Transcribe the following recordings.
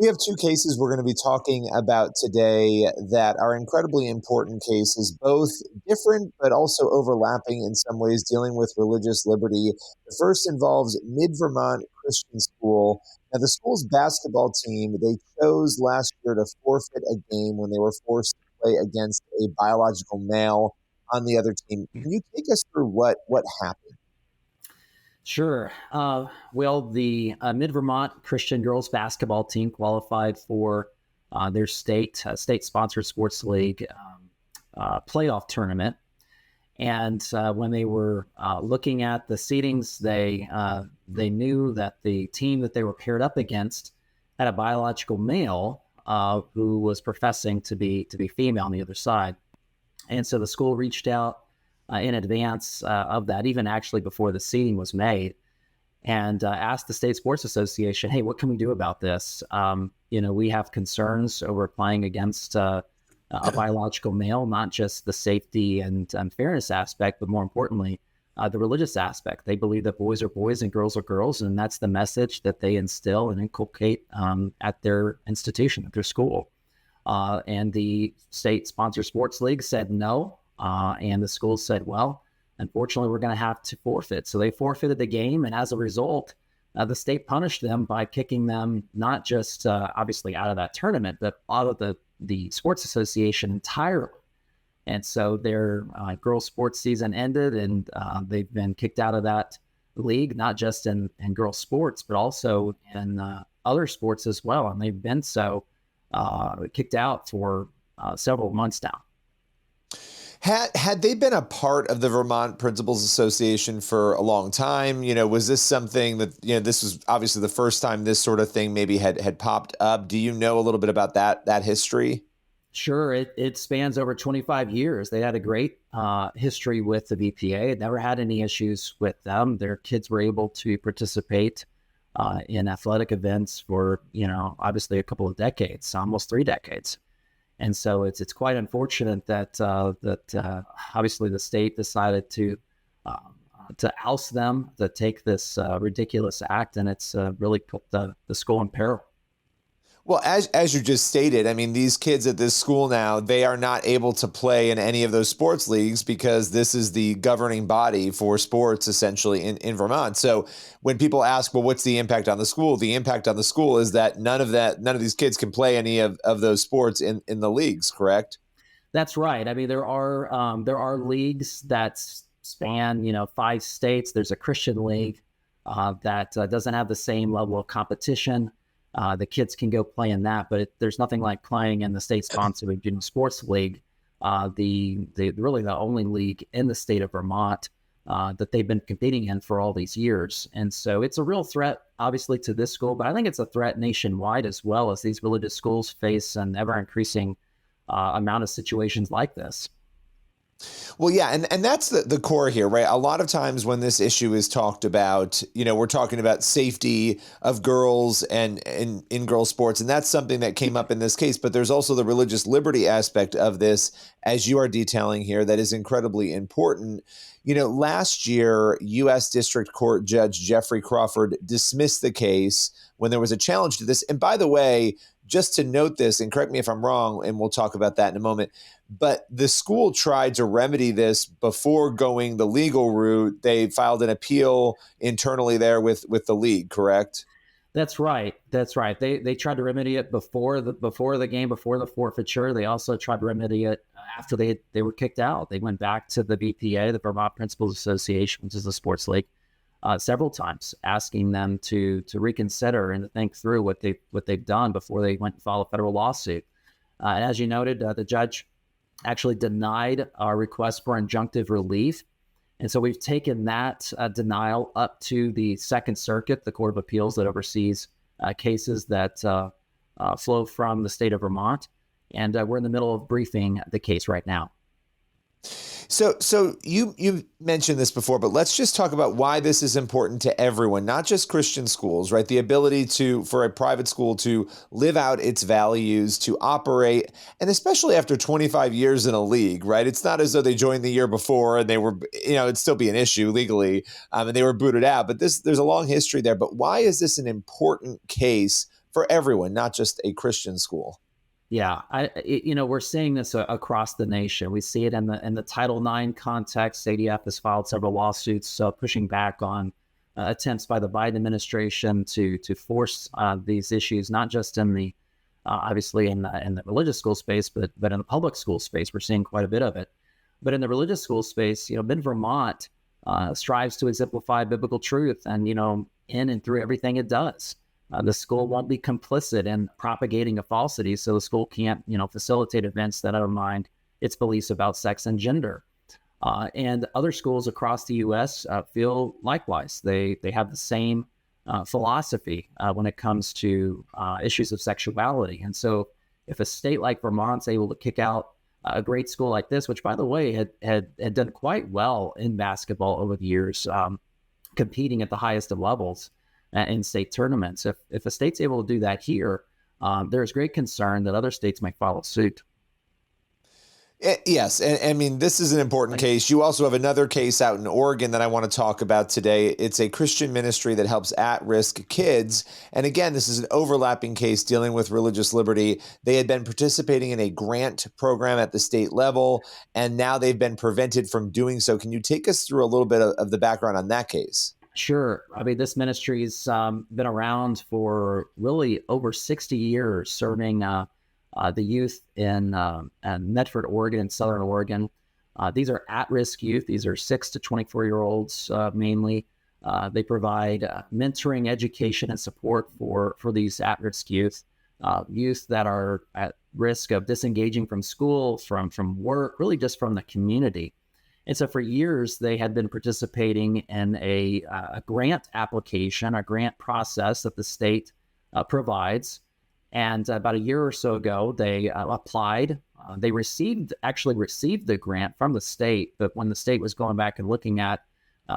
We have two cases we're going to be talking about today that are incredibly important cases, both different but also overlapping in some ways, dealing with religious liberty. The first involves Mid Vermont Christian School. Now, the school's basketball team, they chose last year to forfeit a game when they were forced to play against a biological male on the other team. Can you take us through what happened? Sure. Well, the Mid Vermont Christian girls basketball team qualified for their state-sponsored sports league playoff tournament, and when they were looking at the seedings, they knew that the team that they were paired up against had a biological male who was professing to be female on the other side, and so the school reached out in advance of that, even actually before the seeding was made, and asked the State Sports Association, hey, what can we do about this? We have concerns over playing against a biological male, not just the safety and fairness aspect, but more importantly, the religious aspect. They believe that boys are boys and girls are girls, and that's the message that they instill and inculcate at their institution, at their school. And the state-sponsored sports league said no. And the school said, well, unfortunately, we're going to have to forfeit. So they forfeited the game. And as a result, the state punished them by kicking them not just obviously out of that tournament, but out of the sports association entirely. And so their girls' sports season ended, and they've been kicked out of that league, not just in girls' sports, but also in other sports as well. And they've been kicked out for several months now. Had they been a part of the Vermont Principals Association for a long time? Was this something that, this was obviously the first time this sort of thing maybe had popped up? Do you know a little bit about that history? Sure. It spans over 25 years. They had a great history with the VPA. Never had any issues with them. Their kids were able to participate in athletic events for, obviously a couple of decades, almost 3 decades. And so it's quite unfortunate that obviously the state decided to oust them, to take this ridiculous act, and it's really put the school in peril. Well, as you just stated, I mean, these kids at this school now, they are not able to play in any of those sports leagues because this is the governing body for sports essentially in Vermont. So when people ask, well, what's the impact on the school? The impact on the school is that none of these kids can play any of those sports in the leagues, correct? That's right. I mean, there are leagues that span, 5 states. There's a Christian league that doesn't have the same level of competition. The kids can go play in that, but there's nothing like playing in the state-sponsored junior sports league, really the only league in the state of Vermont that they've been competing in for all these years. And so it's a real threat, obviously, to this school, but I think it's a threat nationwide as well, as these religious schools face an ever-increasing amount of situations like this. Well, yeah, and that's the core here, right? A lot of times when this issue is talked about, we're talking about safety of girls and in girls' sports, and that's something that came up in this case. But there's also the religious liberty aspect of this, as you are detailing here, that is incredibly important. Last year, U.S. District Court Judge Jeffrey Crawford dismissed the case when there was a challenge to this. And by the way, just to note this, and correct me if I'm wrong, and we'll talk about that in a moment, but the school tried to remedy this before going the legal route. They filed an appeal internally there with the league, correct? That's right. That's right. They tried to remedy it before the game, before the forfeiture. They also tried to remedy it after they were kicked out. They went back to the VPA, the Vermont Principals Association, which is the sports league, several times, asking them to reconsider and to think through what they've done before they went and filed a federal lawsuit. And as you noted, the judge actually denied our request for injunctive relief. And so we've taken that denial up to the Second Circuit, the Court of Appeals that oversees cases that flow from the state of Vermont. And we're in the middle of briefing the case right now. So you mentioned this before, but let's just talk about why this is important to everyone, not just Christian schools, right? The ability for a private school to live out its values, to operate, and especially after 25 years in a league, right? It's not as though they joined the year before and they were, it'd still be an issue legally, and they were booted out. But there's a long history there. But why is this an important case for everyone, not just a Christian school. Yeah, we're seeing this across the nation. We see it in the Title IX context. ADF has filed several lawsuits pushing back on attempts by the Biden administration to force these issues, not just in the obviously in the religious school space, but in the public school space. We're seeing quite a bit of it. But in the religious school space, Mid Vermont strives to exemplify biblical truth, and in and through everything it does. The school won't be complicit in propagating a falsity, so the school can't, facilitate events that undermine its beliefs about sex and gender. And other schools across the U.S. Feel likewise. They have the same philosophy when it comes to issues of sexuality. And so, if a state like Vermont's able to kick out a great school like this, which, by the way, had done quite well in basketball over the years, competing at the highest of levels in state tournaments. If a state's able to do that here, there's great concern that other states might follow suit. Yes. And I mean, this is an important case. You also have another case out in Oregon that I want to talk about today. It's a Christian ministry that helps at-risk kids. And again, this is an overlapping case dealing with religious liberty. They had been participating in a grant program at the state level, and now they've been prevented from doing so. Can you take us through a little bit of the background on that case? Sure. I mean, this ministry's been around for really over 60 years, serving the youth in Medford, Oregon, and Southern Oregon. These are at-risk youth. These are 6 to 24-year-olds mainly. They provide mentoring, education, and support for these at-risk youth, youth that are at risk of disengaging from school, from work, really just from the community. And so for years, they had been participating in a grant application, a grant process that the state provides. And about a year or so ago, they applied. They actually received the grant from the state. But when the state was going back and looking at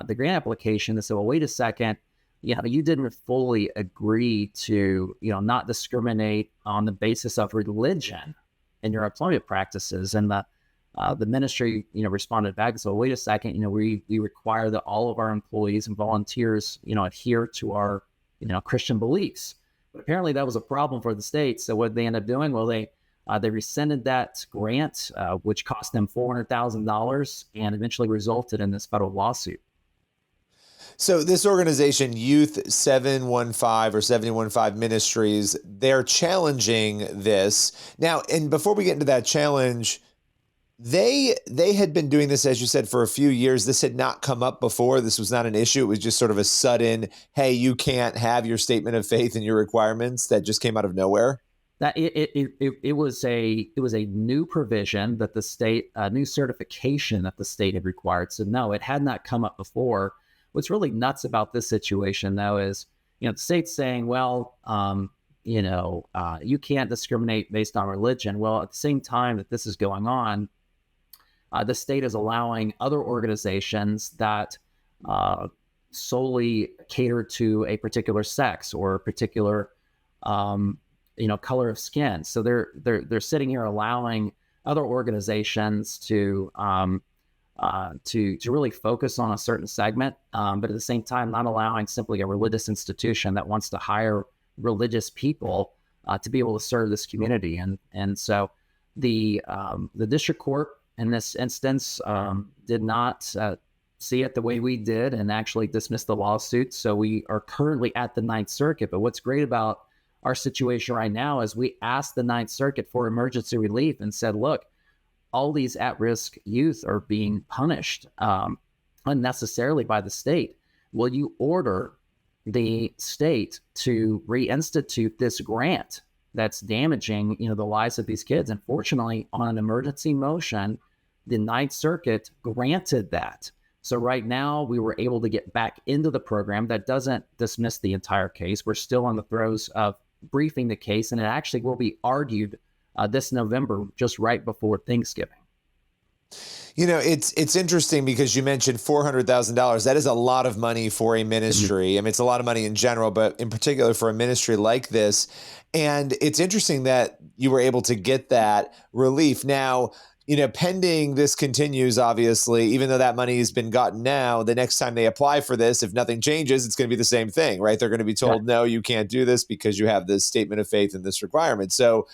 the grant application, they said, well, wait a second, you didn't fully agree to, not discriminate on the basis of religion in your employment practices. And the ministry, responded back and said, well, wait a second, we require that all of our employees and volunteers, adhere to our, Christian beliefs. But apparently that was a problem for the state. So what they ended up doing, well, they rescinded that grant, which cost them $400,000 and eventually resulted in this federal lawsuit. So this organization, Youth 715 or 715 Ministries, they're challenging this. Now, and before we get into that challenge, they had been doing this, as you said, for a few years. This had not come up before. This was not an issue. It was just sort of a sudden, hey, you can't have your statement of faith and your requirements that just came out of nowhere. That it was a new provision that the state, a new certification that the state had required. So no, it had not come up before. What's really nuts about this situation, though, is the state's saying, well, you can't discriminate based on religion. Well, at the same time that this is going on, the state is allowing other organizations that solely cater to a particular sex or a particular, color of skin. So they're sitting here allowing other organizations to really focus on a certain segment, but at the same time not allowing simply a religious institution that wants to hire religious people to be able to serve this community. And so the district court in this instance did not see it the way we did and actually dismissed the lawsuit. So we are currently at the Ninth Circuit. But what's great about our situation right now is we asked the Ninth Circuit for emergency relief and said, look, all these at-risk youth are being punished unnecessarily by the state. Will you order the state to reinstitute this grant that's damaging, the lives of these kids? Unfortunately, on an emergency motion, the Ninth Circuit granted that. So right now, we were able to get back into the program. That doesn't dismiss the entire case. We're still on the throes of briefing the case, and it actually will be argued this November, just right before Thanksgiving. It's interesting because you mentioned $400,000. That is a lot of money for a ministry. Mm-hmm. I mean, it's a lot of money in general, but in particular for a ministry like this. And it's interesting that you were able to get that relief. Now, pending this continues, obviously, even though that money has been gotten now, the next time they apply for this, if nothing changes, it's going to be the same thing, right? They're going to be told, no, you can't do this because you have this statement of faith and this requirement. So,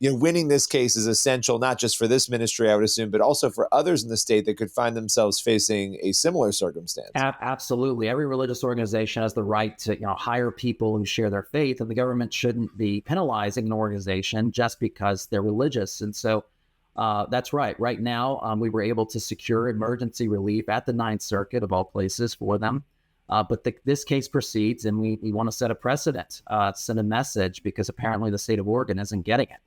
winning this case is essential, not just for this ministry, I would assume, but also for others in the state that could find themselves facing a similar circumstance. Absolutely. Every religious organization has the right to hire people who share their faith, and the government shouldn't be penalizing an organization just because they're religious. And so that's right. Right now, we were able to secure emergency relief at the Ninth Circuit, of all places, for them. But this case proceeds, and we want to set a precedent, send a message, because apparently the state of Oregon isn't getting it.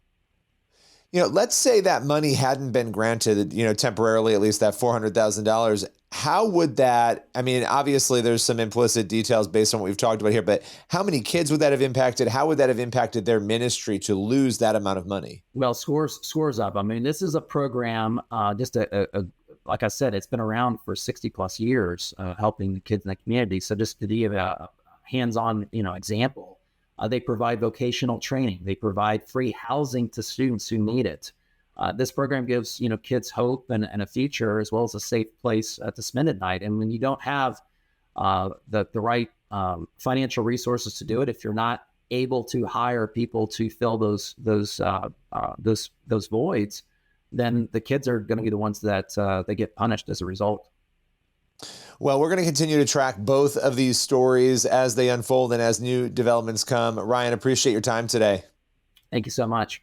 Let's say that money hadn't been granted, temporarily, at least that $400,000. How would that, obviously there's some implicit details based on what we've talked about here, but how many kids would that have impacted? How would that have impacted their ministry to lose that amount of money? Well, scores up. This is a program, like I said, it's been around for 60 plus years, helping the kids in the community. So just to give a hands-on, example, they provide vocational training. They provide free housing to students who need it. This program gives kids hope and a future, as well as a safe place to spend at night. And when you don't have the right financial resources to do it, if you're not able to hire people to fill those voids, then the kids are going to be the ones that they get punished as a result. Well, we're going to continue to track both of these stories as they unfold and as new developments come. Ryan, appreciate your time today. Thank you so much.